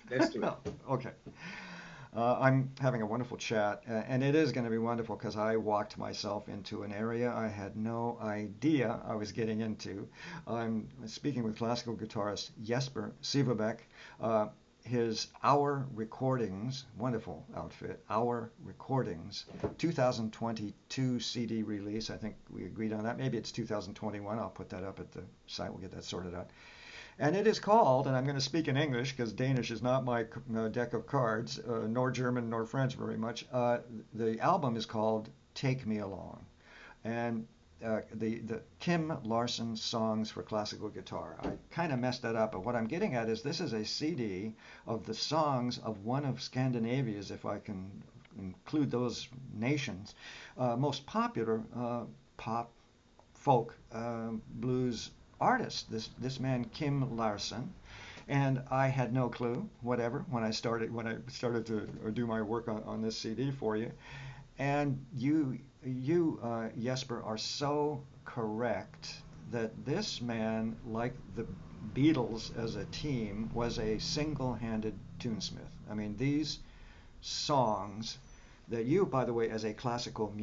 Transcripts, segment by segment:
Let's do it. Okay. I'm having a wonderful chat, and it is going to be wonderful because I walked myself into an area I had no idea I was getting into. I'm speaking with classical guitarist Jesper Sivebaek. Uh, his Our Recordings, wonderful outfit, Our Recordings, 2022 CD release. I think we agreed on that. Maybe it's 2021. I'll put that up at the site. We'll get that sorted out. And it is called, and I'm going to speak in English because Danish is not my deck of cards, nor German nor French very much. The album is called Take Me Along. And the Kim Larsen songs for classical guitar. I kind of messed that up, but what I'm getting at is this is a CD of the songs of one of Scandinavia's, if I can include those nations, most popular pop, folk, blues artist. This man Kim Larsen, and I had no clue, whatever, when I started to do my work on this CD for you. And you Jesper, are so correct that this man, like the Beatles as a team, was a single-handed tunesmith. I mean, these songs that you, by the way, as a classical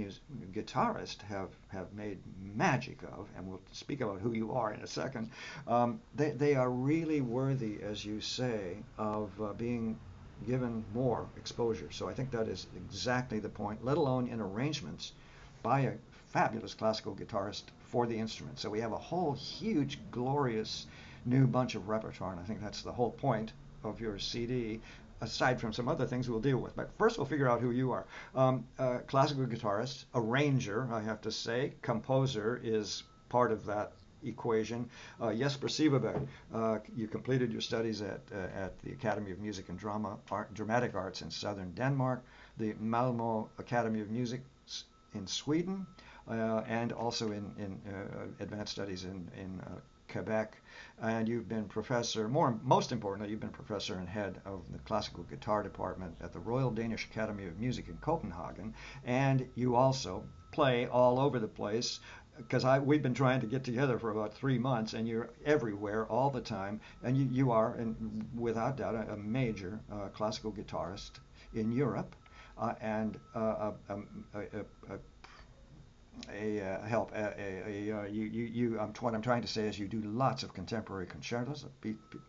guitarist, have made magic of, and we'll speak about who you are in a second. They are really worthy, as you say, of being given more exposure. So I think that is exactly the point, let alone in arrangements by a fabulous classical guitarist for the instrument. So we have a whole huge, glorious new bunch of repertoire, and I think that's the whole point of your CD, aside from some other things we'll deal with. But first, we'll figure out who you are. Classical guitarist, arranger, I have to say, composer is part of that equation. Jesper Sivebaek, you completed your studies at the Academy of Music and Dramatic Arts in southern Denmark, the Malmo Academy of Music in Sweden, and also in advanced studies in Quebec, and you've been professor, most importantly, you've been professor and head of the classical guitar department at the Royal Danish Academy of Music in Copenhagen, and you also play all over the place because we've been trying to get together for about 3 months, and you're everywhere all the time, and you are, and without doubt, a major classical guitarist in Europe, and help. What I'm trying to say is you do lots of contemporary concertos.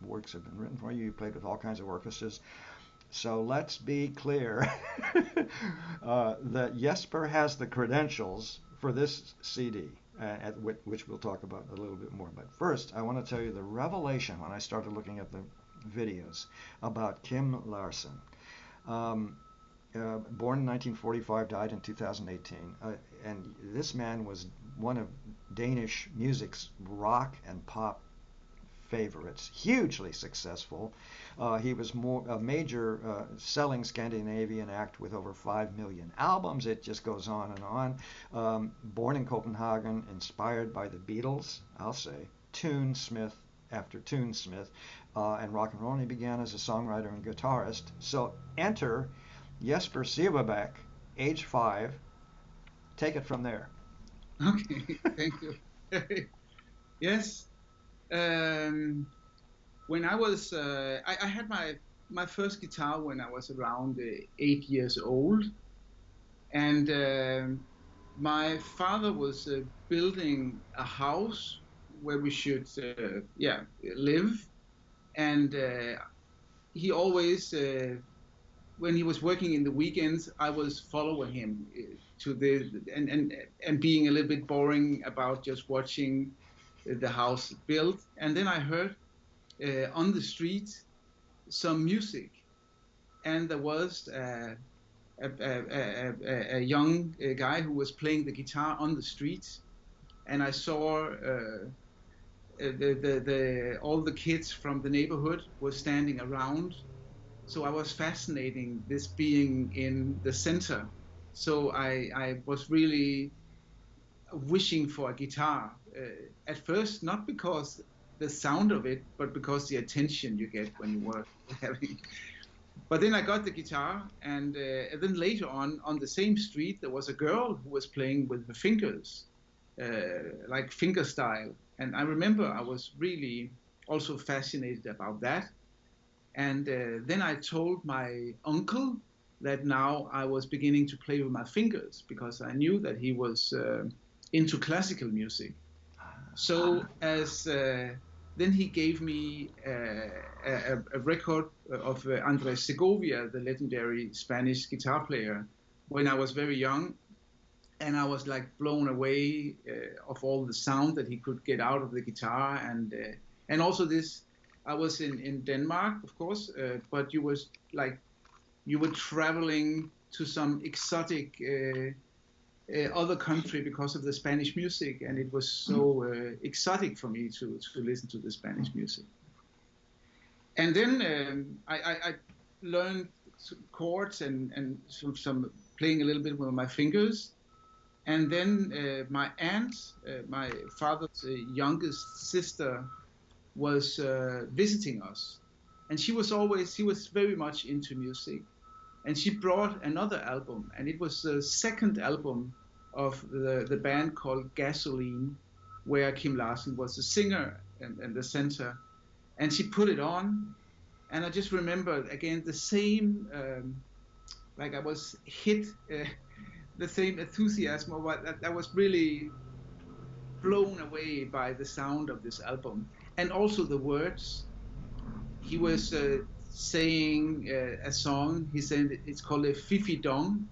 Works have been written for you. You played with all kinds of orchestras. So let's be clear that Jesper has the credentials for this CD, which we'll talk about a little bit more. But first, I want to tell you the revelation when I started looking at the videos about Kim Larsen. Um, Born in 1945, died in 2018. And this man was one of Danish music's rock and pop favorites, hugely successful. He was a major selling Scandinavian act with over 5 million albums. It just goes on and on. Born in Copenhagen, inspired by the Beatles, I'll say, tunesmith after tunesmith, and rock and roll. And he began as a songwriter and guitarist. So enter Jesper Sivebaek, age 5. Take it from there. Okay, thank you. Yes. Um, when I had my first guitar when I was around 8 years old, and my father was building a house where we should, yeah, live, and he always, when he was working in the weekends, I was following him to the and being a little bit boring about just watching the house built, and then I heard on the street some music, and there was a young guy who was playing the guitar on the street, and I saw all the kids from the neighborhood were standing around. So I was fascinating this being in the center. So I was really wishing for a guitar. At first, not because the sound of it, but because the attention you get when you were having. But then I got the guitar, and then later on the same street, there was a girl who was playing with the fingers, like finger style. And I remember I was really also fascinated about that. And then I told my uncle that now I was beginning to play with my fingers because I knew that he was into classical music. So as then he gave me a record of Andres Segovia, the legendary Spanish guitar player, when I was very young, and I was like blown away of all the sound that he could get out of the guitar, and also this. I was in Denmark, of course, but you were traveling to some exotic other country because of the Spanish music, and it was so exotic for me to listen to the Spanish music. And then I learned chords and some playing a little bit with my fingers. And then my aunt, my father's youngest sister, was visiting us, and she was very much into music, and she brought another album, and it was the second album of the band called Gasoline, where Kim Larsen was the singer and the center, and she put it on, and I just remember again the same, like I was hit, the same enthusiasm, or what that was really blown away by the sound of this album, and also the words. He was saying a song. He said it's called a Fifi Dong.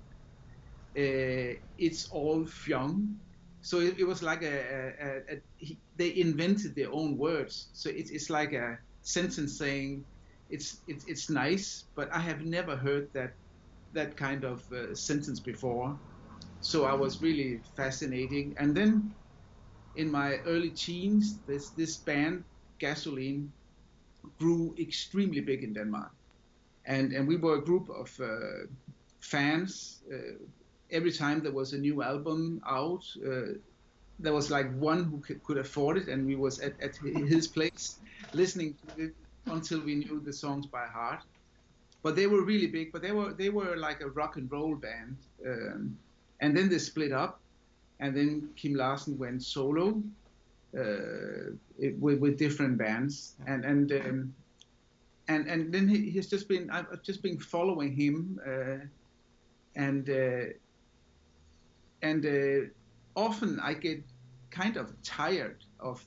It's all fyong. So it was like they invented their own words. So it's like a sentence saying it's nice, but I have never heard that kind of sentence before. So I was really fascinating. And then in my early teens, this band Gasoline grew extremely big in Denmark, and we were a group of fans. Every time there was a new album out, there was like one who could afford it, and we was at his place listening to it until we knew the songs by heart. But they were really big. But they were like a rock and roll band, and then they split up, and then Kim Larsen went solo with different bands, and then he's just been I've just been following him, and often I get kind of tired of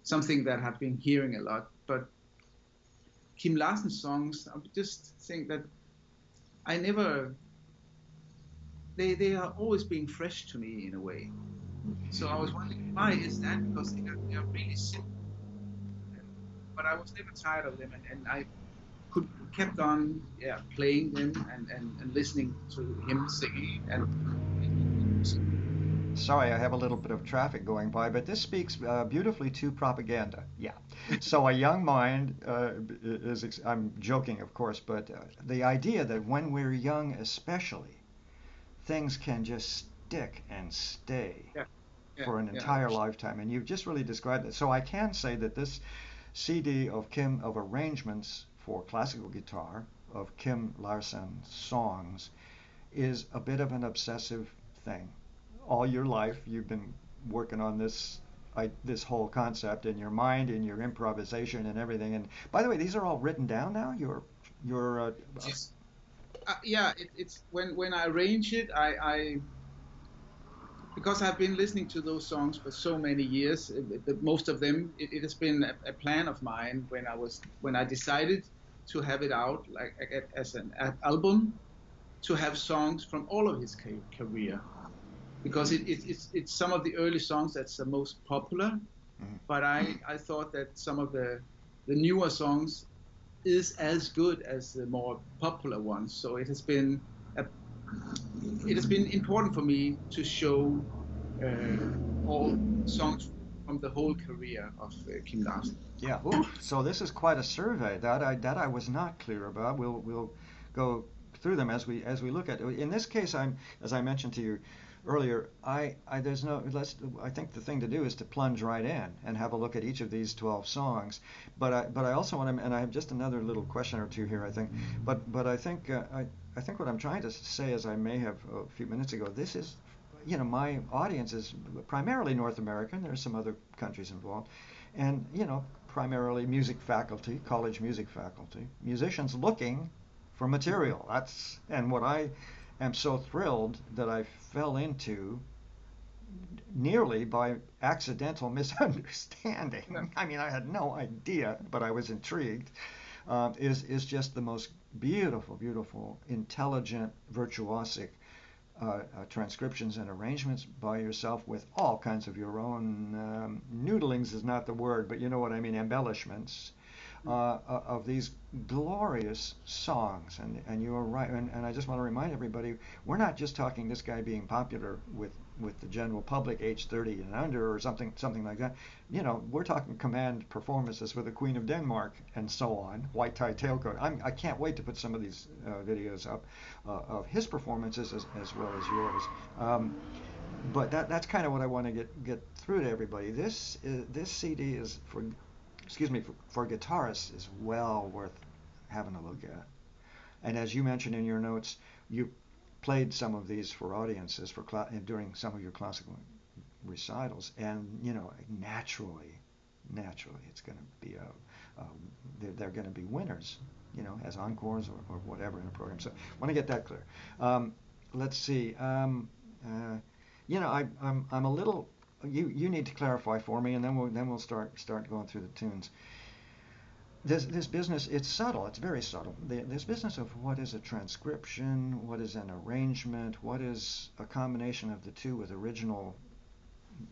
something that I've been hearing a lot, but Kim Larsen's songs, I just think that I never they are always being fresh to me in a way. So I was wondering why is that? Because they are really simple, but I was never tired of them, and I could kept on playing them and listening to him singing and. Sorry, I have a little bit of traffic going by, but this speaks beautifully to propaganda. Yeah. So a young mind I'm joking, of course, but the idea that when we're young especially, things can just stick and stay Yeah, yeah, for an yeah, entire lifetime. And you've just really described it. So I can say that this CD of arrangements for classical guitar of Kim Larsen songs is a bit of an obsessive thing. All your life you've been working on this whole concept in your mind, in your improvisation and everything. And by the way, these are all written down now. yeah. It's when I arrange it, I because I've been listening to those songs for so many years. Most of them, it has been a plan of mine when I decided to have it out like as an album, to have songs from all of his career, because it's some of the early songs that's the most popular, but I thought that some of the newer songs is as good as the more popular ones. So a, it has been important for me to show all songs from the whole career of Kim Larsen. Yeah. Ooh, so this is quite a survey that I was not clear about. We'll go through them as we look at it. In this case, as I mentioned to you earlier, there's no I think the thing to do is to plunge right in and have a look at each of these 12 songs. But I also want to, and I have just another little question or two here, I think. But I think I think what I'm trying to say, as I may have a few minutes ago, this is, my audience is primarily North American. There's some other countries involved, and primarily music faculty, college music faculty, musicians looking for material. And what I am so thrilled that I fell into nearly by accidental misunderstanding. Yeah. I mean, I had no idea, but I was intrigued. Is just the most beautiful, beautiful, intelligent, virtuosic transcriptions and arrangements by yourself with all kinds of your own noodlings is not the word, but you know what I mean, embellishments of these glorious songs. And you are right. And I just want to remind everybody, we're not just talking this guy being popular with the general public, age 30 and under, or something like that. You know, we're talking command performances with the Queen of Denmark and so on, White Tie Tailcoat. I can't wait to put some of these videos up of his performances as well as yours. But that's kind of what I want to get through to everybody. This CD is for guitarists is well worth having a look at. And as you mentioned in your notes, you played some of these for audiences during some of your classical recitals, and you know, naturally, it's going to be they're going to be winners, you know, as encores or whatever in a program. So I want to get that clear. Let's see. You know, I'm a little. You need to clarify for me, and then we'll start going through the tunes. This business, it's subtle. It's very subtle. This business of what is a transcription, what is an arrangement, what is a combination of the two with original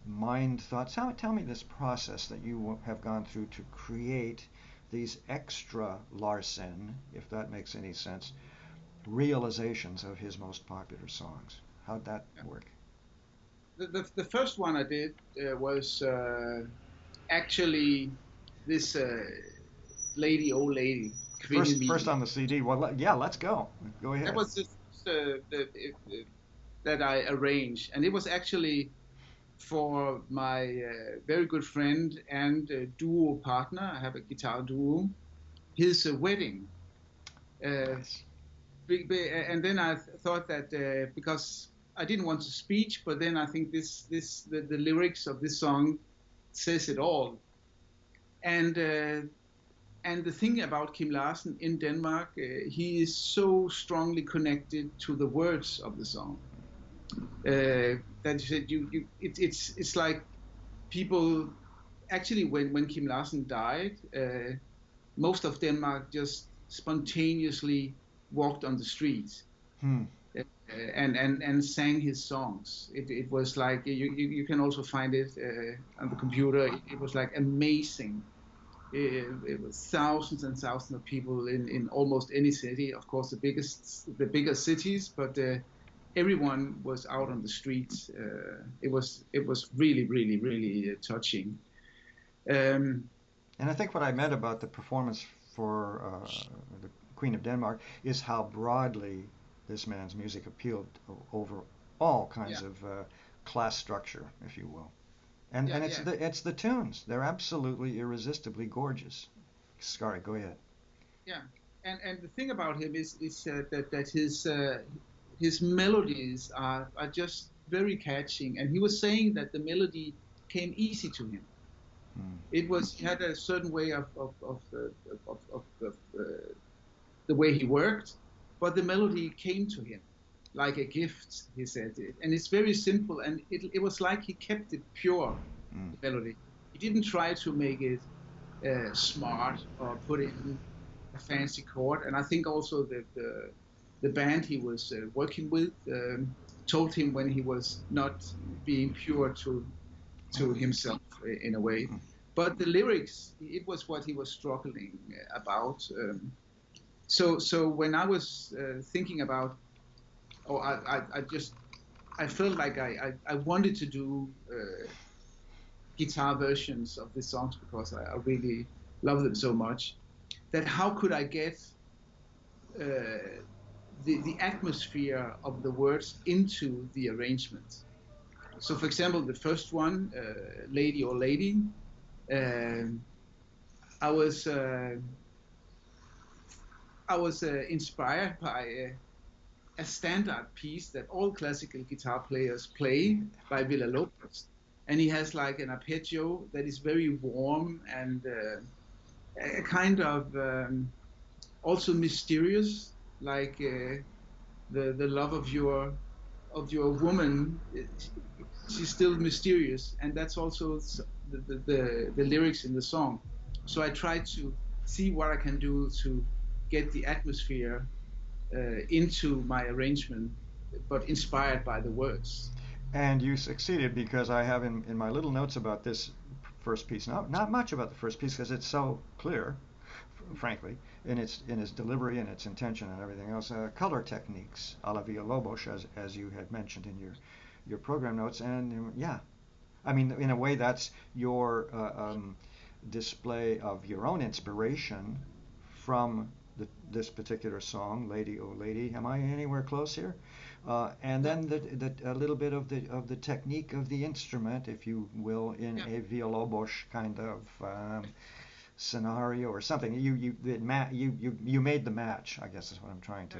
mind thoughts. Tell me this process that you have gone through to create these extra Larsen, if that makes any sense, realizations of his most popular songs. How'd that work? The first one I did was actually this old lady. First on the CD. Well, yeah, let's go. Go ahead. That was just that I arranged, and it was actually for my very good friend and duo partner. I have a guitar duo. His wedding. Nice. And then I thought that because I didn't want to speech, but then I think the lyrics of this song says it all. And the thing about Kim Larsen in Denmark, he is so strongly connected to the words of the song that you said it's like people actually when Kim Larsen died, most of Denmark just spontaneously walked on the streets. And sang his songs. It was like you can also find it on the computer. It was like amazing. It was thousands and thousands of people in almost any city. Of course, the bigger cities, but everyone was out on the streets. It was really, really, really touching. And I think what I meant about the performance for the Queen of Denmark is how broadly this man's music appealed over all kinds of class structure, if you will. And it's the tunes. They're absolutely irresistibly gorgeous. Sorry, go ahead. Yeah, and the thing about him is that his melodies are just very catching. And he was saying that the melody came easy to him. He had a certain way of the way he worked, but the melody came to him like a gift, he said it. And it's very simple, and it was like he kept it pure, the melody. He didn't try to make it smart or put in a fancy chord. And I think also that the band he was working with told him when he was not being pure to himself in a way. But the lyrics, it was what he was struggling about. So when I was thinking about, I felt like I wanted to do guitar versions of the songs because I really love them so much. That how could I get the atmosphere of the words into the arrangement? So, for example, the first one, "Lady or Lady," I was inspired by a standard piece that all classical guitar players play by Villa-Lobos, and he has like an arpeggio that is very warm and a kind of also mysterious, like the love of your woman. She's still mysterious, and that's also the lyrics in the song. So I try to see what I can do to get the atmosphere into my arrangement, but inspired by the words. And you succeeded because I have in my little notes about this first piece, not much about the first piece because it's so clear, frankly, in its delivery and its intention and everything else. Color techniques, a la Villalobos, as you had mentioned in your program notes, and yeah, I mean, in a way, that's your display of your own inspiration from this particular song, "Lady Oh Lady." Am I anywhere close here? And Yeah, then a little bit of the technique of the instrument, if you will, in yeah, a Villalobos kind of scenario or something. You made the match, I guess is what I'm trying to.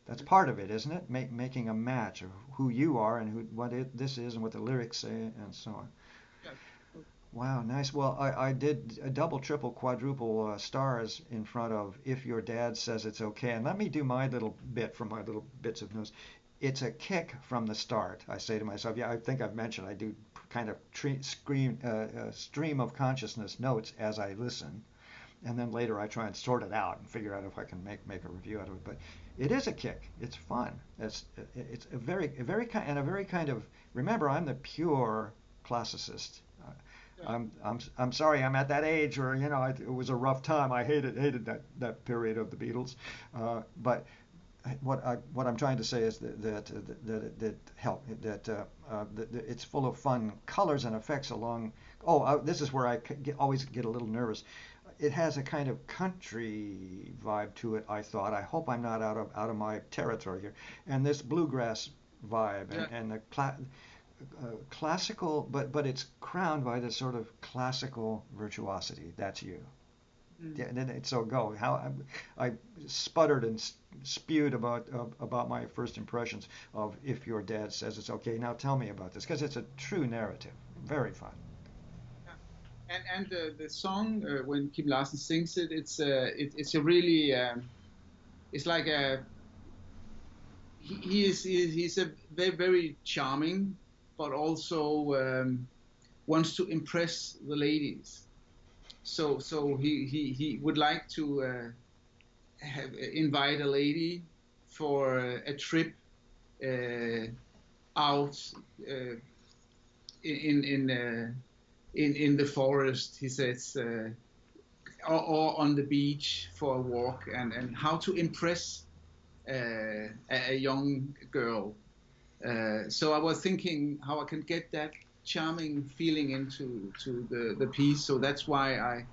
That's part of it, isn't it? Making a match of who you are and this is and what the lyrics say and so on. yeah. Wow, nice. Well, I did a double, triple, quadruple stars in front of "If Your Dad Says It's Okay." And let me do my little bit from my little bits of news. It's a kick from the start. I say to myself, yeah, I think I've mentioned I do kind of stream of consciousness notes as I listen. And then later I try and sort it out and figure out if I can make a review out of it. But it is a kick. It's fun. It's a very kind of, remember, I'm the pure classicist. Yeah. I'm sorry, I'm at that age where it was a rough time. I hated that period of the Beatles, but what I'm trying to say is that it's full of fun colors and effects along. Oh, this is where always get a little nervous. It has a kind of country vibe to it. I thought. I hope I'm not out of my territory here. And this bluegrass vibe Yeah. and the classical, but it's crowned by this sort of classical virtuosity. That's you. Mm. Yeah, so go. How I sputtered and spewed about my first impressions of "If Your Dad Says It's Okay." Now tell me about this because it's a true narrative. Very fun. Yeah. And the song when Kim Larsen sings it, it's a really it's like a he's a very charming, but also wants to impress the ladies. So he would like to invite a lady for a trip uh, out uh, in the forest. He says, or on the beach for a walk, and how to impress a young girl. So I was thinking how I can get that charming feeling into the piece. So that's why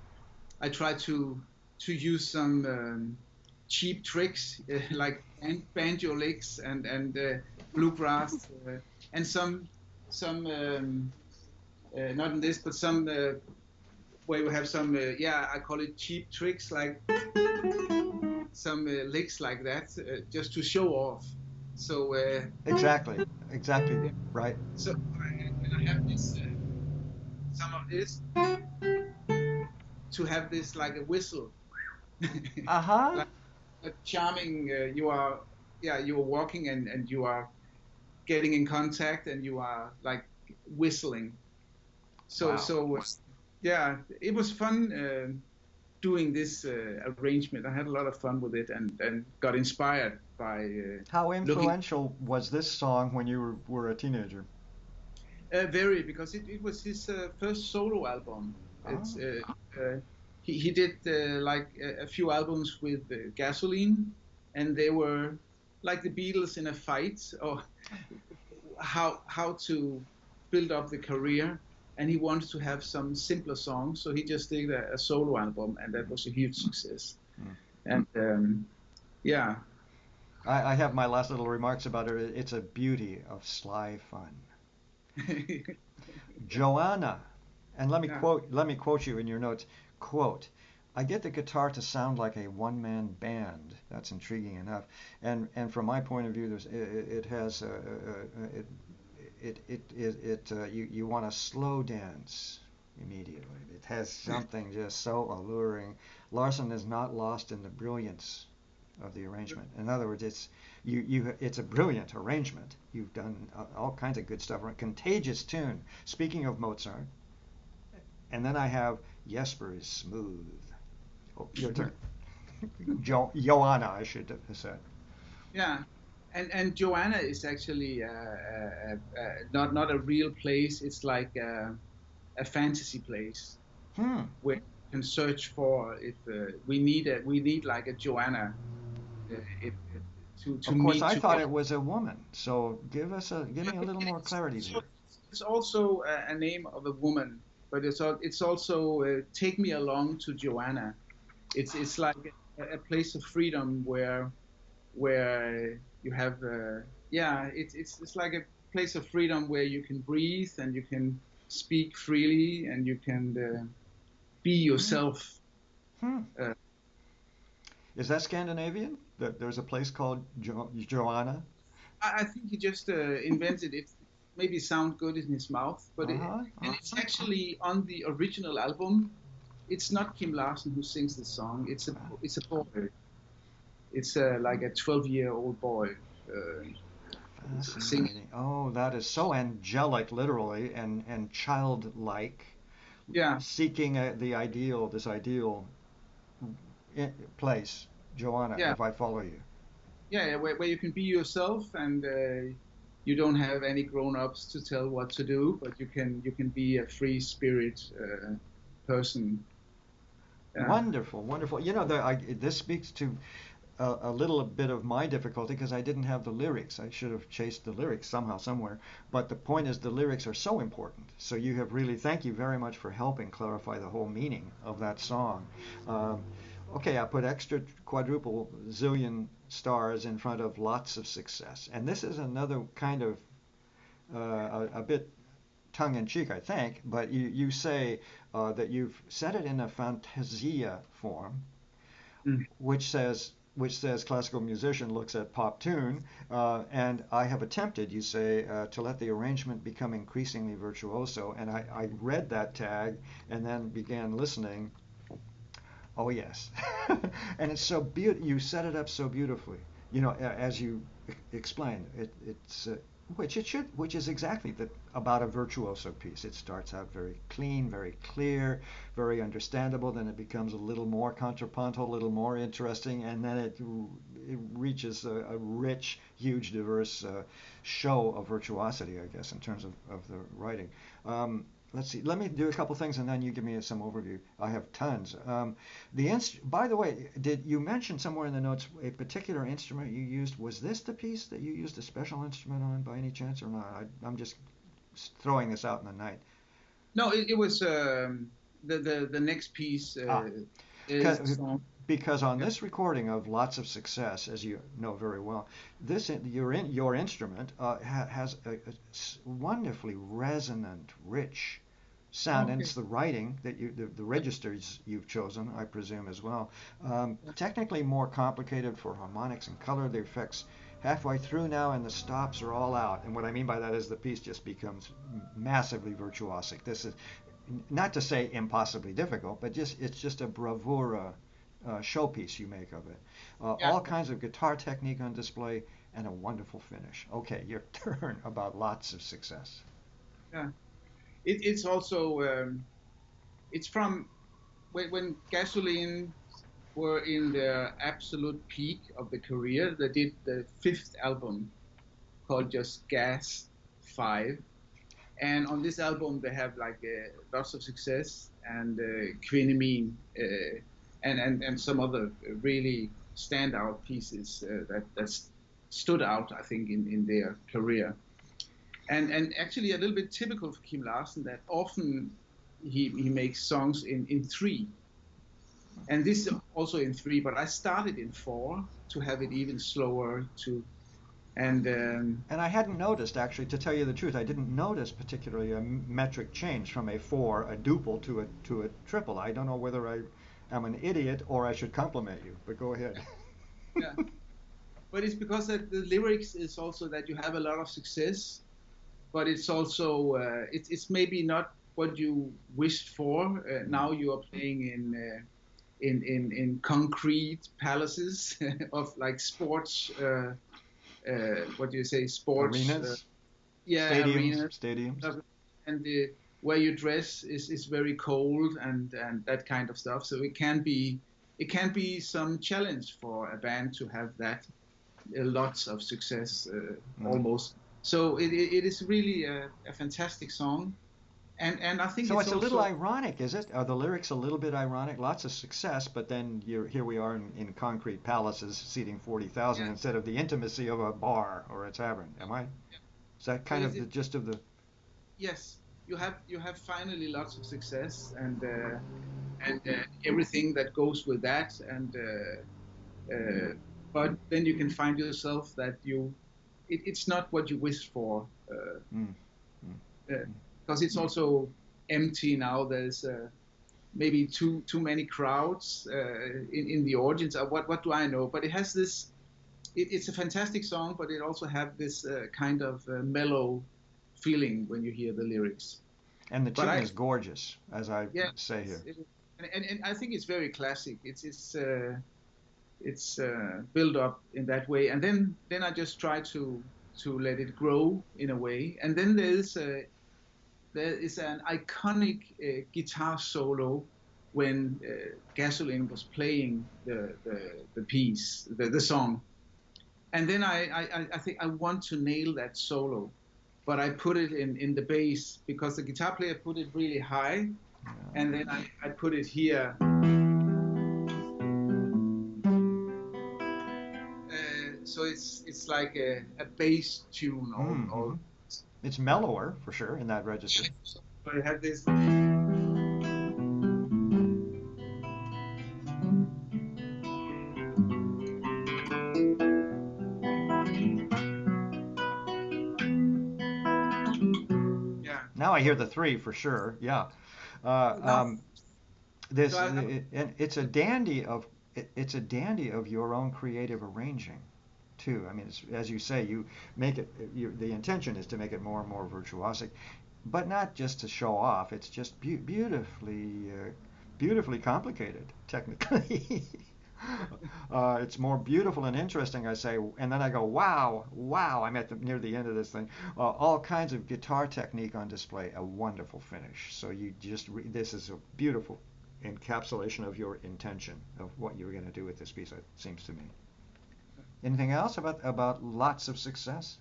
I try to use some cheap tricks like banjo licks and bluegrass and some not in this but some where we have some yeah, I call it cheap tricks, like some licks like that just to show off. So Exactly. Exactly. yeah, Right. so and I have this some of this to have this like a whistle. Uh huh. Like a charming you are, yeah, you are walking and you are getting in contact and you are like whistling. So Wow. so yeah, it was fun doing this arrangement. I had a lot of fun with it and got inspired by How looking influential was this song when you were a teenager? very, because it was his first solo album. Oh. It's he did like a few albums with Gasoline, and they were like the Beatles in a fight, or how to build up the career. And he wanted to have some simpler songs, so he just did a solo album, and that was a huge success. Hmm. And yeah, I have my last little remarks about it. It's a beauty of sly fun. Joanna, and yeah, let me quote you in your notes. Quote, I get the guitar to sound like a one-man band. That's intriguing enough. And from my point of view, it has you want to slow dance immediately. It has something just so alluring. Larsen is not lost in the brilliance of the arrangement. In other words, it's a brilliant arrangement. You've done all kinds of good stuff. A contagious tune. Speaking of Mozart, and then I have Jesper is smooth. Oh, your turn. Joanna, I should have said. Yeah, and Joanna is actually not a real place. It's like a fantasy place Hmm. where you can search for if we need like a Joanna if, to Of course, meet I to. thought it was a woman. So give me a little more It's, clarity so- there. it's also a name of a woman, but it's also take me along to Joanna. It's like a place of freedom where you have yeah it's like a place of freedom where you can breathe and you can speak freely and you can be Hmm. yourself. Hmm. Uh, Is that Scandinavian? That there's a place called Joanna? I think he just invented it. Maybe sound good in his mouth, but Uh-huh. and it's actually on the original album. It's not Kim Larsen who sings the song. It's a boy. It's like a 12-year-old boy singing. Fascinating. Oh, that is so angelic, literally, and childlike, Yeah, seeking this ideal place, Joanna, yeah, if I follow you. yeah, yeah, where you can be yourself and you don't have any grown-ups to tell what to do, but you can be a free spirit person. Yeah. Wonderful, wonderful. This speaks to a little bit of my difficulty because I didn't have the lyrics. I should have chased the lyrics somehow, somewhere. But the point is, the lyrics are so important. So thank you very much for helping clarify the whole meaning of that song. Um, okay, I put extra quadruple zillion stars in front of lots of success. And this is another kind of a bit tongue in cheek, I think, but you say that you've set it in a fantasia form, Mm. which says classical musician looks at pop tune, and I have attempted, you say, to let the arrangement become increasingly virtuoso, and I read that tag and then began listening. Oh yes, and it's so beautiful. You set it up so beautifully. As you explained, which is exactly about a virtuoso piece. It starts out very clean, very clear, very understandable. Then it becomes a little more contrapuntal, a little more interesting, and then it reaches a rich, huge, diverse show of virtuosity, I guess, in terms of the writing. Let's see. Let me do a couple things, and then you give me some overview. I have tons. By the way, did you mention somewhere in the notes a particular instrument you used? Was this the piece that you used a special instrument on by any chance or not? I'm just throwing this out in the night. No, it was the next piece Ah, is the song. because on Yeah. this recording of Lots of Success, as you know very well, your instrument has a wonderfully resonant, rich sound, and Okay. it's the writing that the registers you've chosen, I presume as well. Technically more complicated for harmonics and color. The effects halfway through now, and the stops are all out. And what I mean by that is the piece just becomes massively virtuosic. This is not to say impossibly difficult, but it's just a bravura showpiece you make of it. Yeah. All kinds of guitar technique on display and a wonderful finish. Okay, your turn about Lots of Success. Yeah. It's also it's from when Gasoline were in their absolute peak of the career. They did the fifth album called just Gas 5. And on this album, they have like lots of success and Kvinnemine and some other really standout pieces that stood out, I think, in their career. And actually a little bit typical for Kim Larsen that often he makes songs in three. And this is also in three, but I started in four to have it even slower to and And I hadn't noticed, actually, to tell you the truth, I didn't notice particularly a metric change from a four, a duple, to a triple. I don't know whether I am an idiot or I should compliment you, but go ahead. yeah. But it's because that the lyrics is also that you have a lot of success but it's also it's maybe not what you wished for. Now you are playing in concrete palaces of like sports. What do you say? Sports. Arenas, Yeah, stadiums, arenas. stadiums. And where you dress is very cold and that kind of stuff. So it can be some challenge for a band to have that lots of success almost. So it is really a fantastic song, and I think So it's it's a little also ironic, is it? Are the lyrics a little bit ironic? Lots of success, but then here we are in concrete palaces seating 40,000 yeah. instead of the intimacy of a bar or a tavern. Am I? Is that So kind of the gist of the? yes, you have finally lots of success and everything that goes with that but then you can find yourself that it's not what you wished for Mm, mm, because it's also empty now. There's maybe too many crowds in the audience. What do I know? But it has this. It's a fantastic song, but it also have this kind of mellow feeling when you hear the lyrics. and the But tune is gorgeous, as I yeah, say here. and I think it's very classic. It's built up in that way, and then I just try to let it grow in a way, and then there is an iconic guitar solo when Gasoline was playing the piece, the song, and then I think I want to nail that solo, but I put it in the bass because the guitar player put it really high, and then I put it here. So it's like a bass tune Mm-hmm. or It's mellower for sure in that register. so I have this. Yeah. Now I hear the three for sure. Yeah. So now, Uh, so this I, and it's a dandy of your own creative arranging too. I mean, it's, as you say, you make it. The intention is to make it more and more virtuosic, but not just to show off. It's just beautifully complicated technically. It's more beautiful and interesting, I say, and then I go, wow, wow. I'm near the end of this thing. All kinds of guitar technique on display, a wonderful finish. So this is a beautiful encapsulation of your intention of what you were going to do with this piece. It seems to me. Anything else about lots of success?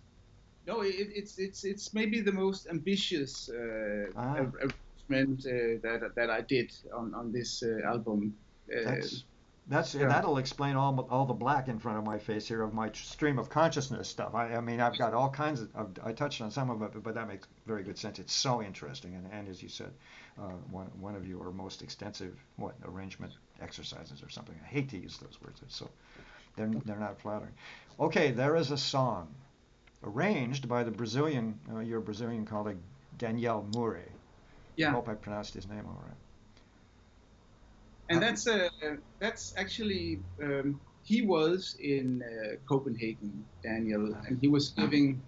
no, it's maybe the most ambitious Ah, arrangement that I did on this album. Uh, that's yeah. that'll explain all the black in front of my face here of my stream of consciousness stuff. I mean, I've got all kinds I touched on some of it, but that makes very good sense. It's so interesting, and as you said, one of your most extensive arrangement exercises or something. I hate to use those words. It's so they're not flattering. Okay, there is a song arranged by the Brazilian your Brazilian colleague Daniel Mure. I Yeah. hope I pronounced his name all right. And that's actually he was in Copenhagen, Daniel, and he was giving.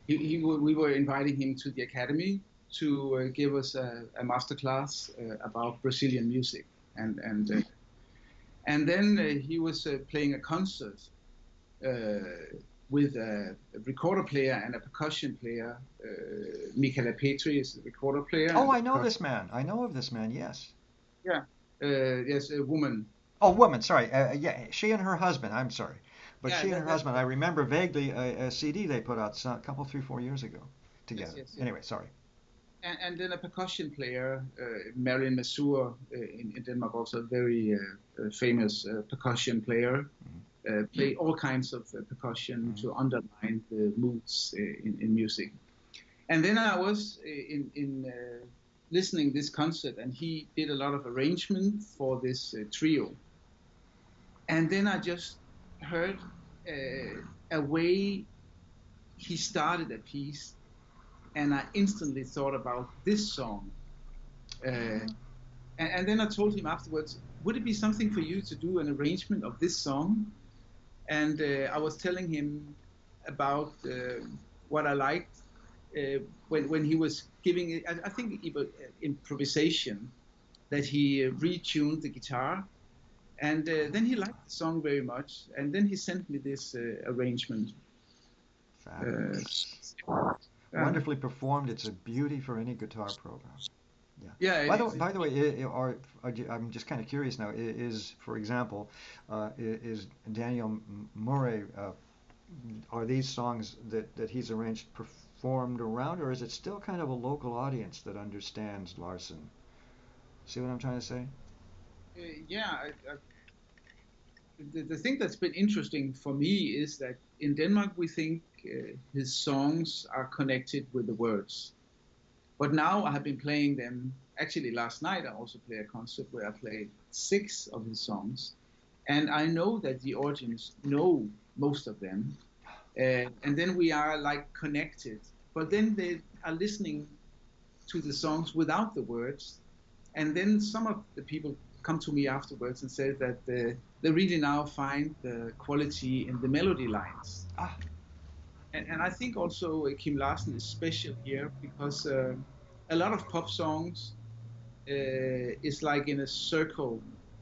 We were inviting him to the academy to give us a master class about Brazilian music, and then he was playing a concert with a recorder player and a percussion player. Michaela Petri is the recorder player Oh, and the I know percussion. this man. I know of this man. Yes. Yeah, yes, a woman. Oh, woman. Sorry. Yeah, she and her husband. I'm sorry, but Yeah, she and her husband. I remember vaguely a CD they put out a couple, 3, 4 years ago yes, together. yes, yes. Anyway, sorry. And then a percussion player, Marilyn Masur in Denmark, also a very famous percussion player, play all kinds of percussion Mm-hmm. to underline the moods in music. And then I was in listening this concert, and he did a lot of arrangement for this trio. And then I just heard a way he started a piece, and I instantly thought about this song. Uh, and then I told him afterwards, would it be something for you to do an arrangement of this song? And I was telling him about what I liked, when he was giving it, I think it was improvisation, that he retuned the guitar, and then he liked the song very much, and then he sent me this arrangement. Fabulous. Uh, Wonderfully performed. It's a beauty for any guitar program. Yeah. yeah, it is. By the way, I'm just kind of curious now. Is, for example, is Daniel Murray? Are these songs that he's arranged performed around, or is it still kind of a local audience that understands Larsen? See what I'm trying to say? Yeah, the thing that's been interesting for me is that in Denmark we think his songs are connected with the words. But now I have been playing them. Actually, last night I also played a concert where I played 6 of his songs, and I know that the audience know most of them, and then we are like connected. But then they are listening to the songs without the words, and then some of the people come to me afterwards and say that they really now find the quality in the melody lines. Ah, And I think also Kim Larsen is special here because a lot of pop songs is like in a circle,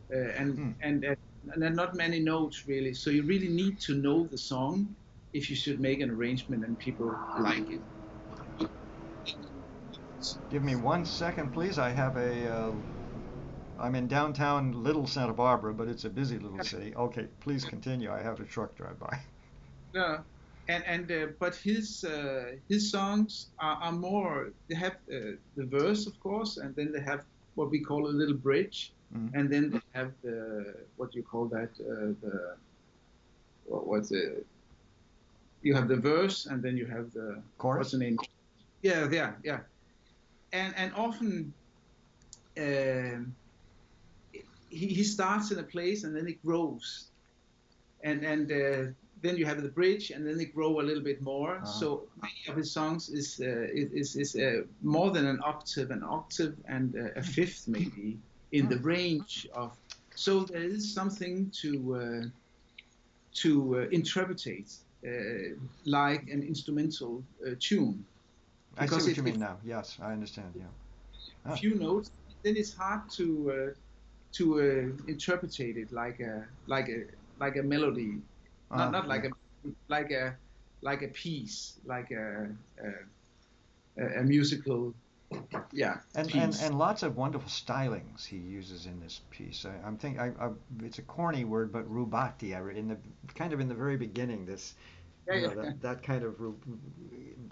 hmm. and there are not many notes really. So you really need to know the song if you should make an arrangement and people like it. Give me 1 second, please. I'm in downtown Little Santa Barbara, but it's a busy little city. Okay, please continue. I have a truck drive by. Yeah, and but his songs are more. They have the verse, of course, and then they have what we call a little bridge, Mm. and then they have the what you call that the what's it? You have the verse, and then you have the what's Chorus? the name? Yeah, yeah, yeah. And often um he starts in a place and then it grows, and then you have the bridge and then they grow a little bit more. Uh-huh. So many of his songs is more than an octave and a fifth maybe in Hmm. the range of. So there is something to interpretate like an instrumental tune, I see because what you if mean now. Yes, I understand. Yeah. Ah, few notes, then it's hard to interpret it like a melody, not yeah. like a like a like a piece, like a musical, yeah, piece. And lots of wonderful stylings he uses in this piece. I'm thinking, it's a corny word, but rubati. In the kind of in the very beginning, this, Yeah, yeah, that kind of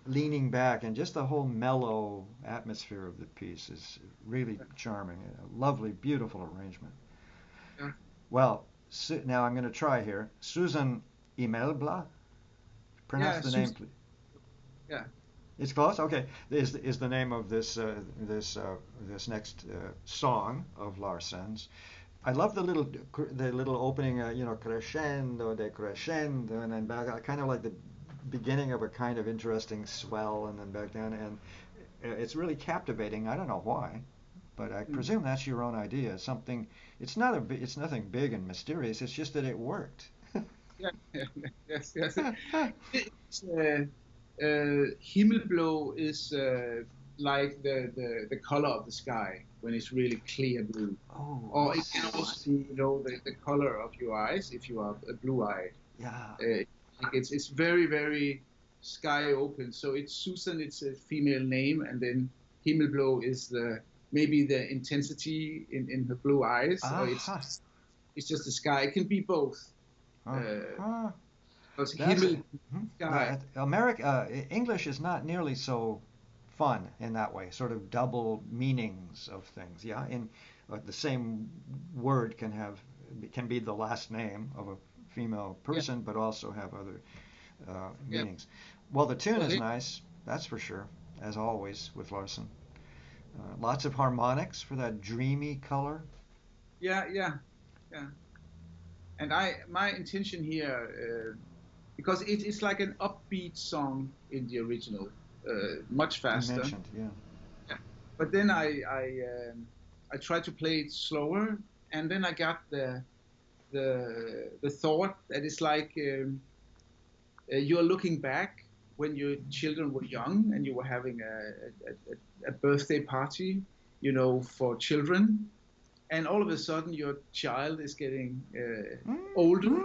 leaning back, and just the whole mellow atmosphere of the piece is really charming. A lovely, beautiful arrangement. yeah, Well, now I'm going to try here. Susan Imelbla, pronounce yeah, the name, please. yeah, It's close. Okay, is the name of this next song of Larsen's. I love the little opening, crescendo, decrescendo, and then back. I kind of like the beginning of a kind of interesting swell, and then back down, and it's really captivating. I don't know why, but I mm, presume that's your own idea. Something. It's nothing big and mysterious. It's just that it worked. yeah, yeah, yes, yes. It's, Himmelblå is like the color of the sky when it's really clear blue. Oh, I Or it can see. also be, the color of your eyes if you are blue-eyed. Yeah. It's very, very sky open. So it's Susan, it's a female name, and then Himmelblå is maybe the intensity in her blue eyes, or Aha. it's just the sky. It can be both. Uh-huh. Because That's Himmel, sky. English is not nearly so fun in that way. Sort of double meanings of things. Yeah, in the same word can be the last name of a female Yeah, person, but also have other yeah. meanings. Well, the tune Well, is nice, that's for sure, as always with Larsen. Lots of harmonics for that dreamy color. yeah, yeah, yeah. And my intention here, because it's like an upbeat song in the original, much You faster. mentioned, yeah. Yeah. But then I tried to play it slower, and then I got the thought that it's like you're looking back, when your children were young and you were having a birthday party, for children, and all of a sudden your child is getting older,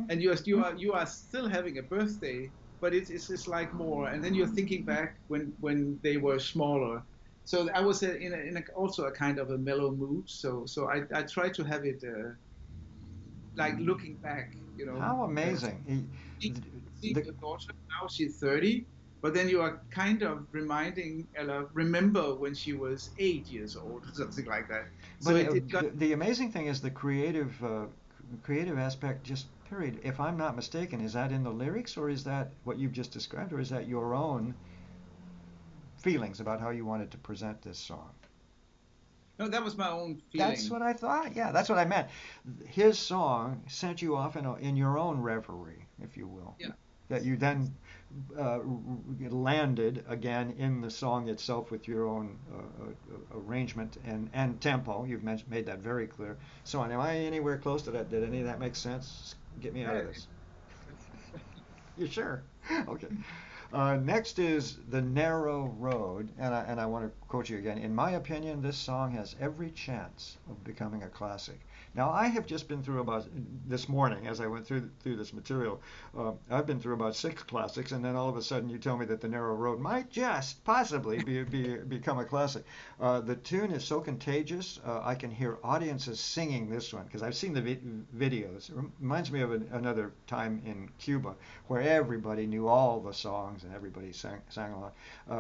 and you are still having a birthday, but it's like more, and then you're thinking back when they were smaller. So I was also a kind of a mellow mood. So I try to have it like looking back, How to amazing. see The, your daughter now she's 30, but then you are kind of reminding Ella, remember when she was 8 years old or something like that. but So it got. the amazing thing is the creative aspect, just period. If I'm not mistaken, is that in the lyrics, or is that what you've just described, or is that your own feelings about how you wanted to present this song? No, that was my own That's feeling. what I thought. Yeah, that's what I meant. His song sent you off in your own reverie, if you will, Yeah. that you then landed again in the song itself with your own arrangement and tempo. You've made that very clear. So, am I anywhere close to that? Did any of that make sense? Get me out Yeah. of this. You sure? Okay. Next is The Narrow Road, and I want to quote you again. In my opinion, this song has every chance of becoming a classic. Now, I have just been through about this morning as I went through this material. I've been through about 6 classics, and then all of a sudden you tell me that The Narrow Road might just possibly become a classic. The tune is so contagious. I can hear audiences singing this one because I've seen the videos. It reminds me of another time in Cuba where everybody knew all the songs and everybody sang along.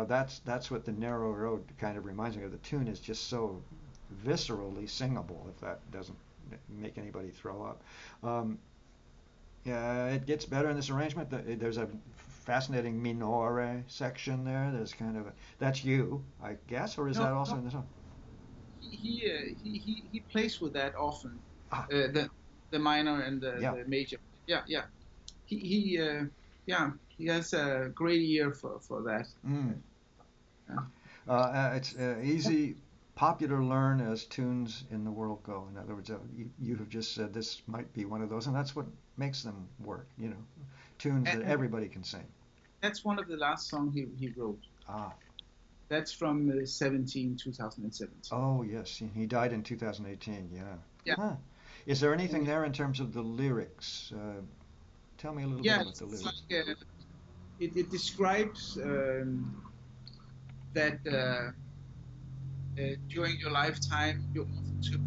That's what The Narrow Road kind of reminds me of. The tune is just so viscerally singable, if that doesn't make anybody throw up. Yeah, it gets better in this arrangement. There's a fascinating minore section there. There's kind of that's you, I guess, or is No, that also no, in the song? he plays with that often, Ah, the minor and the yeah. the major. Yeah, yeah. Yeah, he has a great ear for that. Mm. Uh, It's easy, popular learn as tunes in the world go. In other words, you have just said this might be one of those, and that's what makes them work. Tunes that and everybody can sing. that's one of the last songs he wrote. Ah, That's from 2017. oh yes, he died in 2018. Yeah. Yeah, Huh. Is there anything and there in terms of the lyrics? Tell me a little bit yeah, about the it's lyrics. like it describes that during your lifetime you often took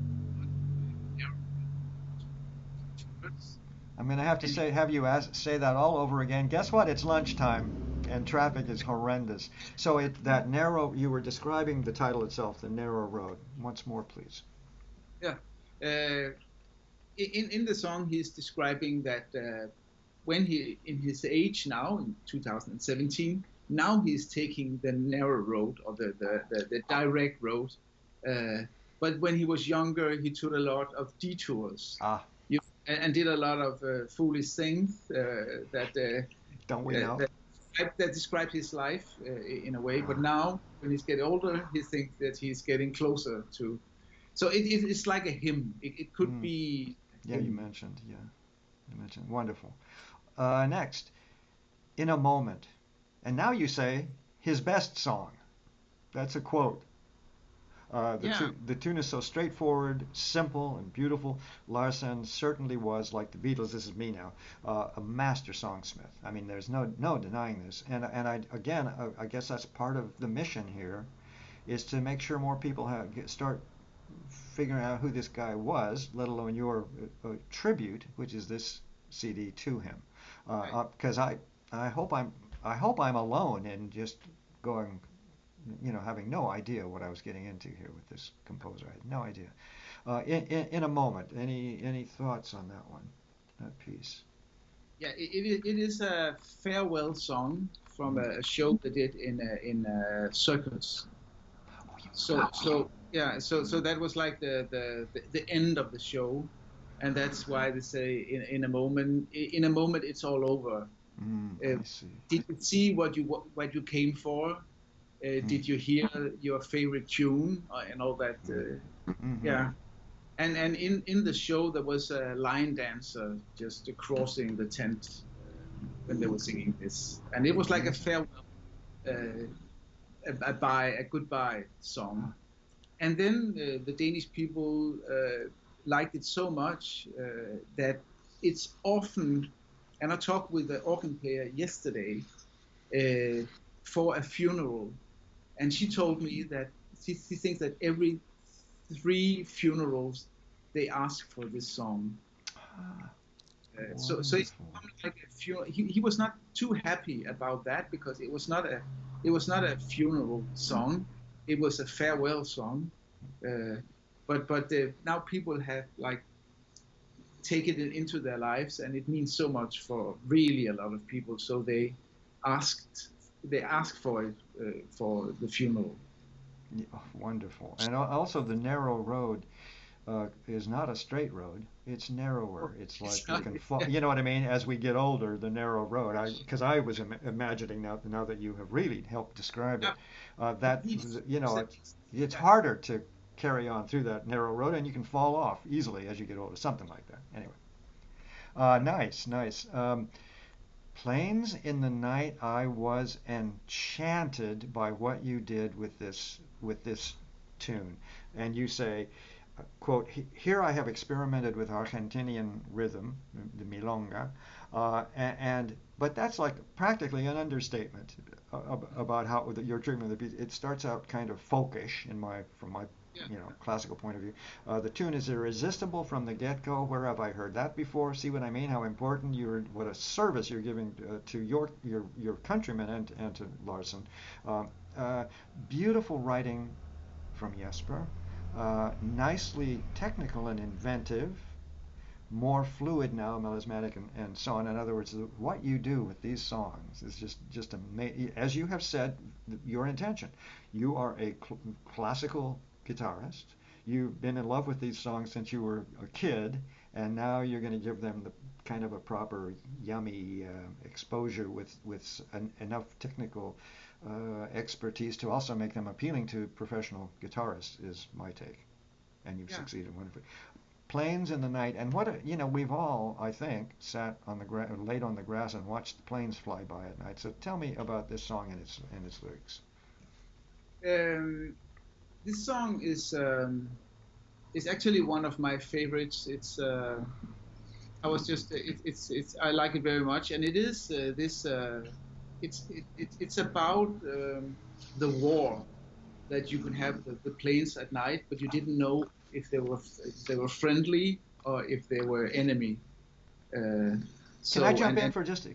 words, I'm going to have to and have you say that all over again. Guess what? It's lunchtime and traffic is horrendous. So that narrow, you were describing the title itself, The Narrow Road. Once more, please. yeah. Uh, in the song, he's describing that when he in his age now in 2017, now he's taking the narrow road or the direct road. Uh, but when he was younger, he took a lot of detours. Ah, And did a lot of foolish things don't we know? that that describe his life in a way. But now, when he's getting older, he thinks that he's getting closer to. So it's like a hymn. It could Mm. be a Yeah, you hymn. mentioned. Yeah, you mentioned. Wonderful. Next, In a Moment. And now you say his best song. That's a quote. Yeah, The tune is so straightforward, simple, and beautiful. Larsen certainly was, like the Beatles, this is me now, a master songsmith. I mean, there's no denying this. I guess that's part of the mission here, is to make sure more people start figuring out who this guy was, let alone your tribute, which is this CD to him. right. Because I hope I'm alone in just going, having no idea what I was getting into here with this composer. I had no idea. In a moment, any thoughts on that one, that piece? Yeah, it is a farewell song from Mm. a show they did in a circus. Oh, you So yeah, so that was like the end of the show, and that's why they say in a moment it's all over. Uh, I see. did you see what you came for? Mm. Did you hear your favorite tune and all that? Mm. Mm-hmm. Yeah, and in the show there was a line dancer just crossing the tent. when they were singing this, and it was like a farewell, a goodbye song. And then the Danish people liked it so much that it's often, and I talked with the organ player yesterday uh, for a funeral, and she told me that she thinks that every 3 funerals they ask for this song. Ah, So it's wonderful. like a funeral. He was not too happy about that because it was not a funeral song. It was a farewell song. Uh, but now people have like taken it into their lives, and it means so much for really a lot of people. So they asked for it for the funeral. Yeah, oh, wonderful. And also the narrow road is not a straight road. It's narrower. It's It's like you not, can fall. You know what I mean? As we get older, the narrow road. Because I was imagining now that you have really helped describe yeah, it, it that needs you know it's yeah. harder to carry on through that narrow road, and you can fall off easily as you get older. Something like that. Anyway, nice, nice. Planes in the Night. I was enchanted by what you did with this tune, and you say quote, here I have experimented with Argentinian rhythm, the milonga, but that's like practically an understatement about how your treatment of the piece. It starts out kind of folkish from my Yeah. classical point of view. The tune is irresistible from the get-go. Where have I heard that before? See what I mean? How important what a service you're giving to your countrymen and to Larsen. Uh, uh, Beautiful writing from Jesper, nicely technical and inventive, more fluid now, melismatic and so on. In other words, what you do with these songs is just amazing. As you have said, your intention. You are a classical guitarist. You've been in love with these songs since you were a kid, and now you're going to give them the kind of a proper, yummy exposure with enough technical expertise to also make them appealing to professional guitarists. Is my take, and you've Yeah. succeeded wonderfully. Planes in the Night, and we've all, I think, sat on laid on the grass and watched the planes fly by at night. So tell me about this song and its lyrics. Um, this song is actually one of my favorites. I was just it's I like it very much, and it is this it's about the war that you can have the planes at night, but you didn't know if they were friendly or if they were enemy. Uh, Can I so jump and in and for just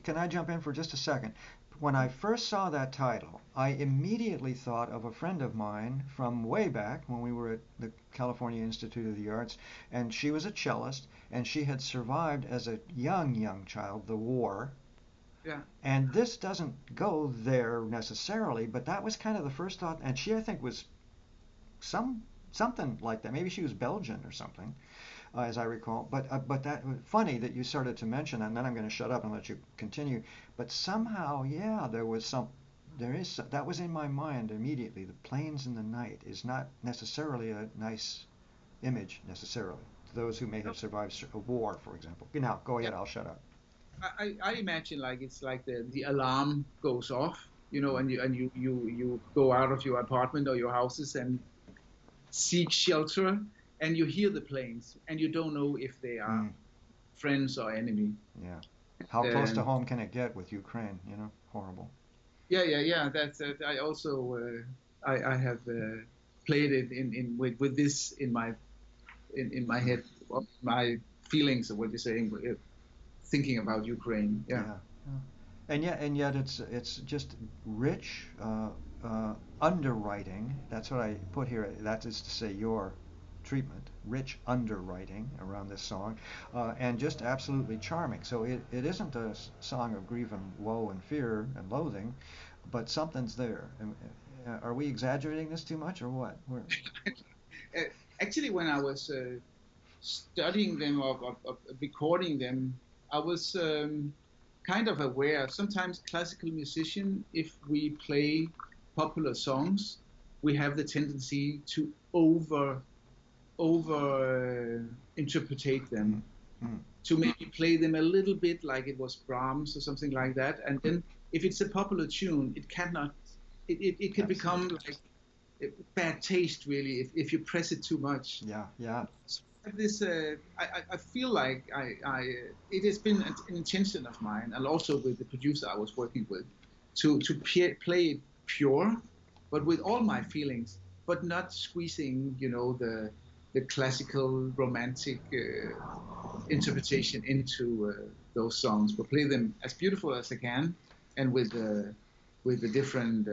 a second? When I first saw that title, I immediately thought of a friend of mine from way back when we were at the California Institute of the Arts, and she was a cellist, and she had survived as a young child the war. yeah, And this doesn't go there necessarily, but that was kind of the first thought. And she, I think, was something like that. Maybe she was Belgian or something, as I recall. But that funny that you started to mention, and then I'm going to shut up and let you continue. But somehow, yeah, there is that was in my mind immediately. The planes in the night is not necessarily a nice image necessarily to those who may no, have survived a war, for example. Now, go yeah. ahead. I'll shut up. I imagine like it's like the alarm goes off, and you go out of your apartment or your houses and seek shelter, and you hear the planes, and you don't know if they are Mm, friends or enemy. yeah. How close to Um, home can it get with Ukraine? Horrible. yeah, yeah, yeah. That's I also I have played it in with this in my head, my feelings of what you're saying, thinking about Ukraine. Yeah, Yeah. Yeah. And yet it's just rich underwriting. That's what I put here. That is to say, your treatment, rich underwriting around this song, and just absolutely charming. So it isn't a song of grief and woe and fear and loathing, but something's there. Are we exaggerating this too much, or what? Uh, actually, when I was studying them or recording them, I was kind of aware. Sometimes classical musician, if we play popular songs, we have the tendency to over interpretate Mm, them. mm. to maybe play them a little bit like it was Brahms or something like that. And then if it's a popular tune, it cannot, it can become like bad taste really if you press it too much. Yeah, yeah. So this, I feel like it has been an intention of mine, and also with the producer I was working with, to play it pure, but with all my feelings, but not squeezing, the classical romantic interpretation into those songs, but play them as beautiful as I can, and with the different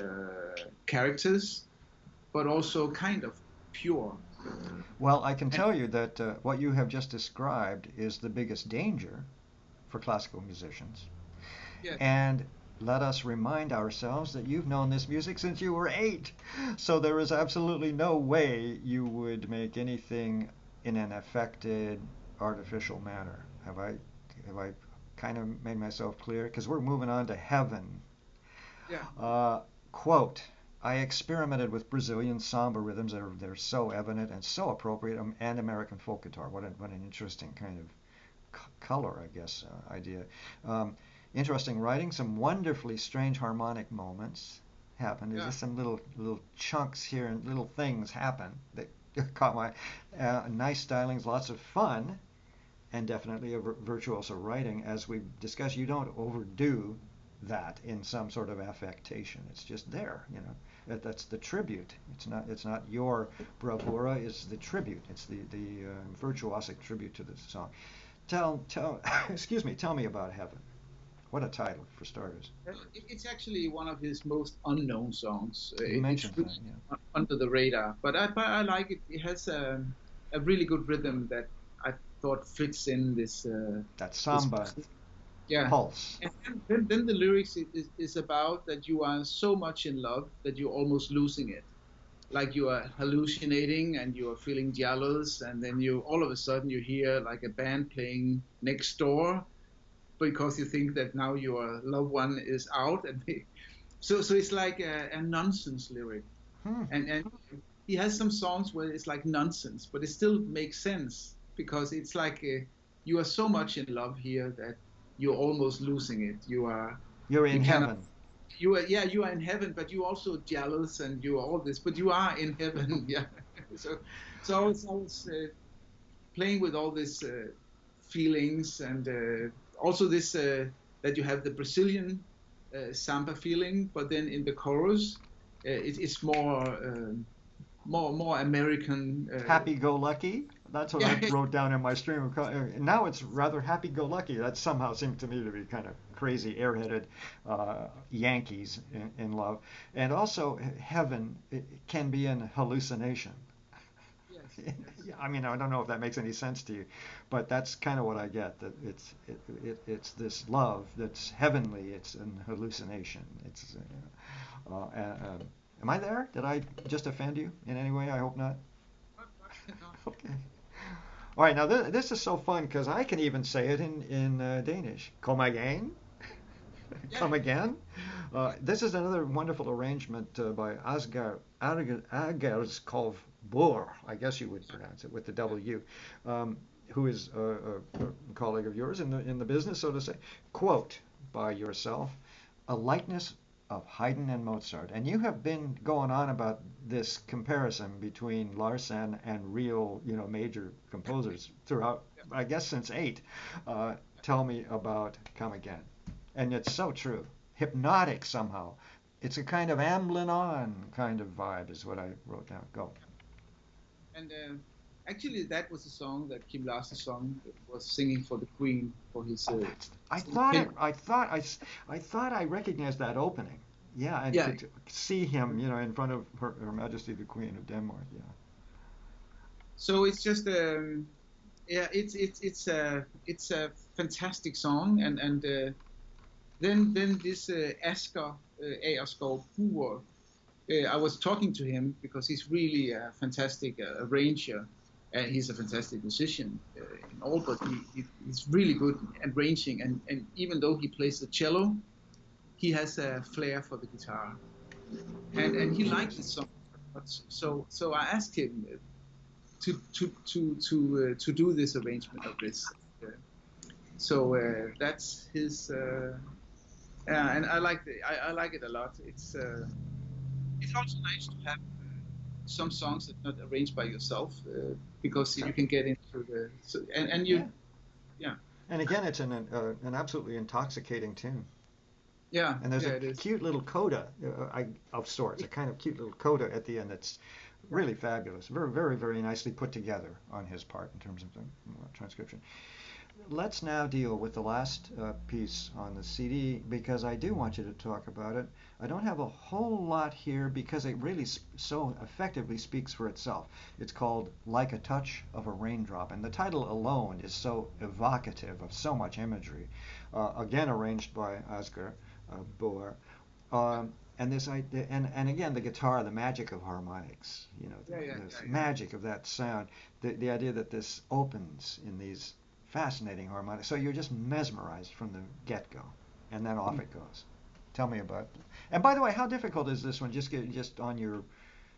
characters, but also kind of pure. Well, I can And tell you that what you have just described is the biggest danger for classical musicians. yeah, And let us remind ourselves that you've known this music since you were 8. So there is absolutely no way you would make anything in an affected, artificial manner. Have I kind of made myself clear? Because we're moving on to heaven. yeah, Uh, Quote, I experimented with Brazilian samba rhythms that they're so evident and so appropriate, and American folk guitar. What an interesting kind of color, I guess, idea. Um, Interesting writing. Some wonderfully strange harmonic moments happen. There's yeah. just some little chunks here and little things happen that caught my nice stylings, lots of fun, and definitely a virtuoso writing. As we discussed, you don't overdo that in some sort of affectation. It's just there, you know. That's the tribute. It's not your bravura. It's the tribute. It's the virtuosic tribute to the song. Tell excuse me. Tell me about Heaven. What a title for starters. It's actually one of his most unknown songs. You It's mentioned really that, yeah. under the radar, but I like it. It has a really good rhythm that I thought fits in That this samba yeah. pulse. And then the lyrics is about that you are so much in love that you're almost losing it. Like you are hallucinating and you are feeling jealous, and then you all of a sudden you hear like a band playing next door because you think that now your loved one is out, and so it's like a nonsense lyric. Hmm. And he has some songs where it's like nonsense, but it still makes sense because it's like you are so much in love here that you're almost losing it. You're You in cannot. heaven. You are in heaven, but you're also jealous and you are all this, but you are in heaven. Yeah. So I was playing with all these feelings, and also this that you have the Brazilian samba feeling, but then in the chorus, it's more American. Happy-go-lucky. That's what I Yeah, wrote down in my stream of now it's rather happy-go-lucky. That somehow seemed to me to be kind of crazy, airheaded Yankees in love. And also, heaven it can be an hallucination. yes, yes, Yeah, I mean, I don't know if that makes any sense to you, but that's kind of what I get. That it's this love that's heavenly. It's an hallucination. Am I there? Did I just offend you in any way? I hope not. no, Okay. All right. Now this is so fun because I can even say it in Danish. Kom again. yeah, Come again. This is another wonderful arrangement by Asger Agerskolv Bohr, I guess you would pronounce it with the yeah, W, who is a colleague of yours in the business, so to say. Quote by yourself, a likeness of Haydn and Mozart. And you have been going on about this comparison between Larsen and real, major composers throughout, yeah. I guess, since 8. Tell me about Come Again. And it's so true. Hypnotic somehow. It's a kind of ambling on kind of vibe, is what I wrote down. Go. And actually, that was a song that Kim Larsen song was singing for the Queen for his. Oh, that's. I His thought king. it. I thought I recognized that opening. Yeah, and Yeah. to see him, in front of Her Majesty the Queen of Denmark. Yeah. So it's just yeah, it's a fantastic song, and then this Asger Agerskov Buer, I was talking to him because he's really a fantastic arranger, and he's a fantastic musician in all, but he's really good at arranging, and even though he plays the cello, he has a flair for the guitar, and he liked this Interesting. song. So I asked him to do this arrangement of this. Uh, So that's his. Yeah, and I like it a lot. It's also nice to have some songs that not arranged by yourself because Okay. you can get into the so, and you Yeah. yeah And again, it's an absolutely intoxicating tune. yeah And there's yeah a it is. cute little coda of sorts, a kind of cute little coda at the end that's Yeah. really fabulous. Very, very, very nicely put together on his part in terms of the transcription. Let's now deal with the last piece on the CD because I do want you to talk about it. I don't have a whole lot here because it really so effectively speaks for itself. It's called Like a Touch of a Raindrop, and the title alone is so evocative of so much imagery. Again, arranged by Asger Boer. And this idea, and again, the guitar, the magic of harmonics, Yeah, yeah, this yeah, magic of that sound, the idea that this opens in these fascinating harmonics. So you're just mesmerized from the get-go, and then yeah. off it goes. Tell me about it. And by the way, how difficult is this one? Just on your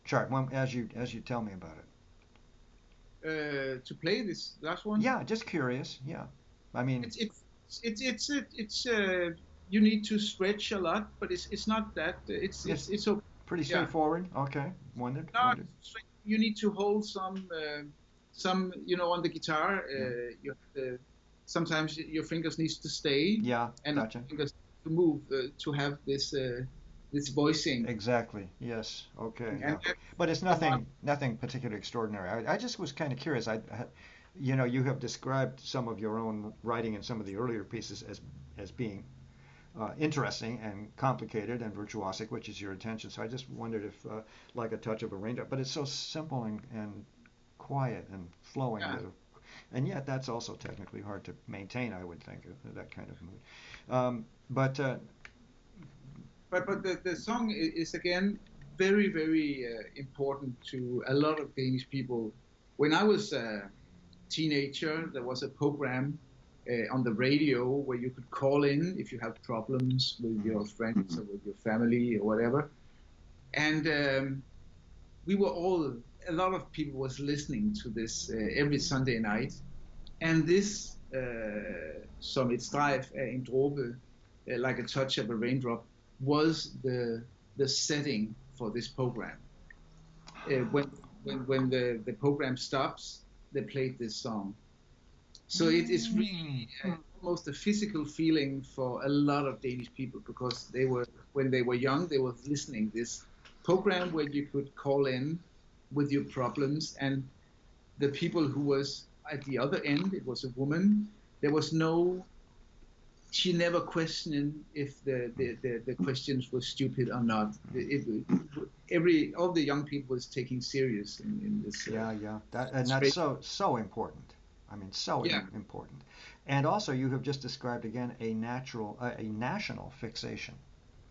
chart, as you tell me about it. To play this last one, Yeah, just curious. Yeah, I mean, it's it's it's you need to stretch a lot, but it's not that it's it's okay. pretty Yeah, straightforward. Okay, wondered, not wondered. you need to hold some on the guitar. Yeah, You have to, sometimes your fingers needs to stay yeah, and other gotcha. fingers to move to have this voicing Exactly. Yes. Okay. and Yeah. But it's the one nothing particularly extraordinary. I just was kind of curious. You have described some of your own writing in some of the earlier pieces as being interesting and complicated and virtuosic, which is your intention. So I just wondered if, like a touch of a raindrop, but it's so simple and quiet and flowing yeah. and yet that's also technically hard to maintain. I would think that kind of mood. But But the song is again very very important to a lot of Danish people. When I was a teenager, there was a program on the radio where you could call in if you have problems with mm, your friends or with your family or whatever. And we were all a lot of people was listening to this every Sunday night. And this som et strejf af en dråbe, like a touch of a raindrop, was the setting for this program. When the program stops, they played this song. So it is really mm, almost a physical feeling for a lot of Danish people because they were when they were young, they were listening this program where you could call in with your problems, and the people who was at the other end, it was a woman. There was no, she never questioned if the questions were stupid or not. All the young people was taking serious in this yeah, yeah. And that's straight. so important. I mean, so Yeah, important. And also, you have just described again a national fixation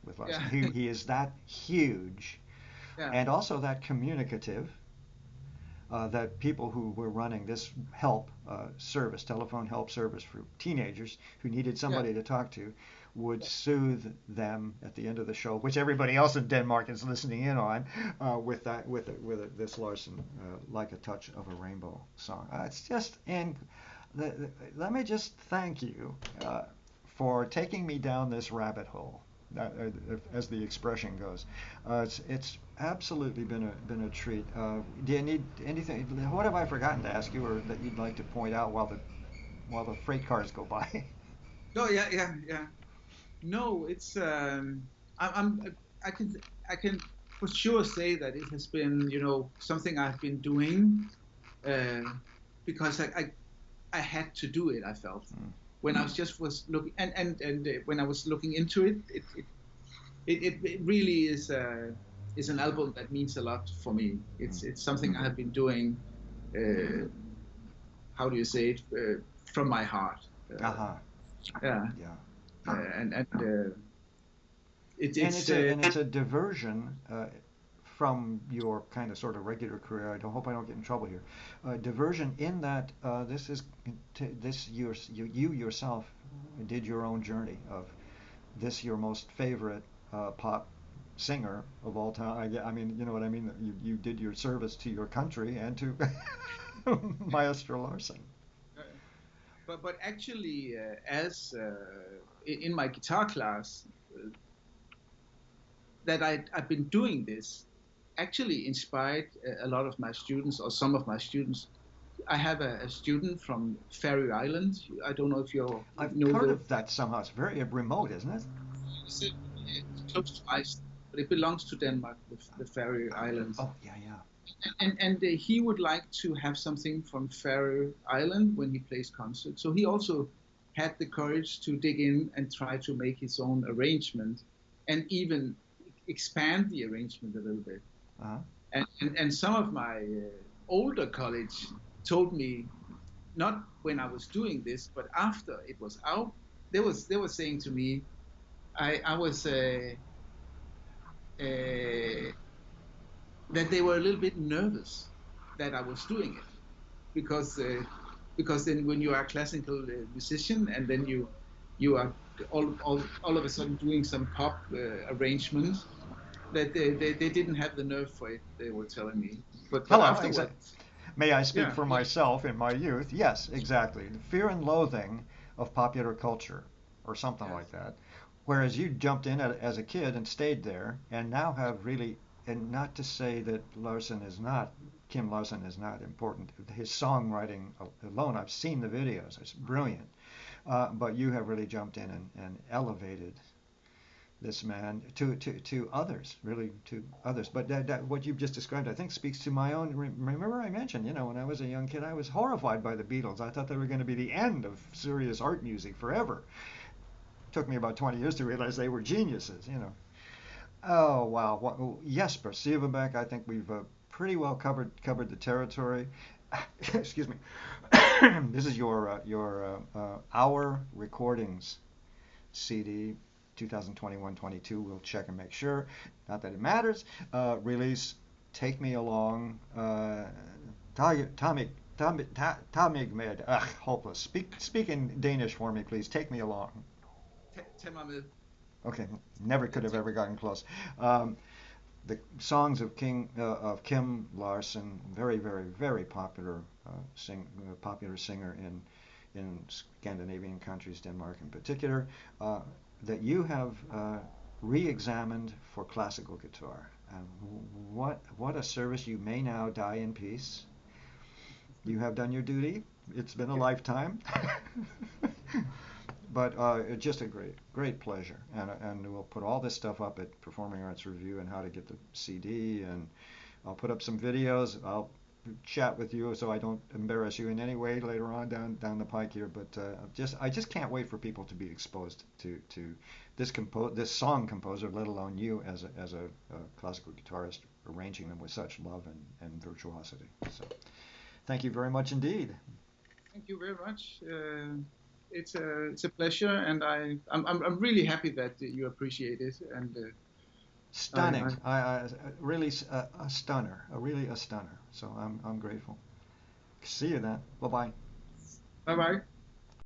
with yeah, Larsen. He is that huge, yeah, and also that communicative. That people who were running this telephone help service for teenagers who needed yeah, somebody to talk to, would soothe them at the end of the show, which everybody else in Denmark is listening in on, this Larsen, like a touch of a rainbow song. It's just and let me just thank you for taking me down this rabbit hole, as the expression goes. It's absolutely been a treat. Do you need anything? What have I forgotten to ask you, or that you'd like to point out while the freight cars go by? no, yeah, yeah, yeah. No, it's I can I can for sure say that it has been something I've been doing uh, because I had to do it. I felt Mm, when I was just was looking and when I was looking into it really is an album that means a lot for me. mm. It's something I have been doing. Uh, how do you say it? From my heart. Aha. Yeah, Yeah. and And it's it's a diversion from your kind of sort of regular career. I don't hope I don't get in trouble here. Diversion in that this is this you yourself did your own journey of this your most favorite pop singer of all time. I mean, you know what I mean. You did your service to your country and to Maestro Larsen. but actually, as in my guitar class, that I've been doing this actually inspired a lot of my students or some of my students. I have a student from Faroe Island. I don't know if you I've know heard the. of that somehow. It's very remote, isn't it? It's close to Iceland, but it belongs to Denmark, the Faroe Islands. Oh, yeah, yeah. And he would like to have something from Faroe Island when he plays concerts. So he also had the courage to dig in and try to make his own arrangement, and even expand the arrangement a little bit. Uh-huh. And some of my older colleagues told me, not when I was doing this, but after it was out, they were saying to me, I was uh, that they were a little bit nervous that I was doing it, because because then when you are a classical musician and then you are all of a sudden doing some pop arrangements, that they didn't have the nerve for it, they were telling me, but Hello, exactly. afterwards, May I speak yeah, for yeah, myself in my youth? Yes, exactly. The fear and loathing of popular culture, or something yes, like that. Whereas you jumped in as a kid and stayed there, and now have really, and not to say that Kim Larsen is not important. His songwriting alone, I've seen the videos, it's brilliant. But you have really jumped in and elevated this man to others, really to others. But what you've just described, I think, speaks to my own. Remember, I mentioned, when I was a young kid, I was horrified by the Beatles. I thought they were going to be the end of serious art music forever. It took me about 20 years to realize they were geniuses. Oh wow, Jesper Sivebaek. I think we've pretty well covered the territory. Excuse me. This is your Our Recordings CD, 2021-22. We'll check and make sure. Not that it matters. Release Take Me Along. Tommy Med. Ugh, hopeless. Speak in Danish for me, please. Take me along. Temame, Okay, never could have ever gotten close. The songs of Kim Larsen, very, very, very popular popular singer in Scandinavian countries, Denmark in particular, that you have re-examined for classical guitar. And what a service! You may now die in peace. You have done your duty. It's been a yeah, lifetime. But just a great pleasure, and we'll put all this stuff up at Performing Arts Review and how to get the CD, and I'll put up some videos. I'll chat with you so I don't embarrass you in any way later on down the pike here. But I just can't wait for people to be exposed to this song composer, let alone you as a classical guitarist arranging them with such love and virtuosity. So thank you very much indeed. thank you very much. It's a pleasure, and I'm really happy that you appreciate it, and I Stunning. I really a stunner. Really a stunner. So I'm grateful. See you then. Bye bye. bye bye.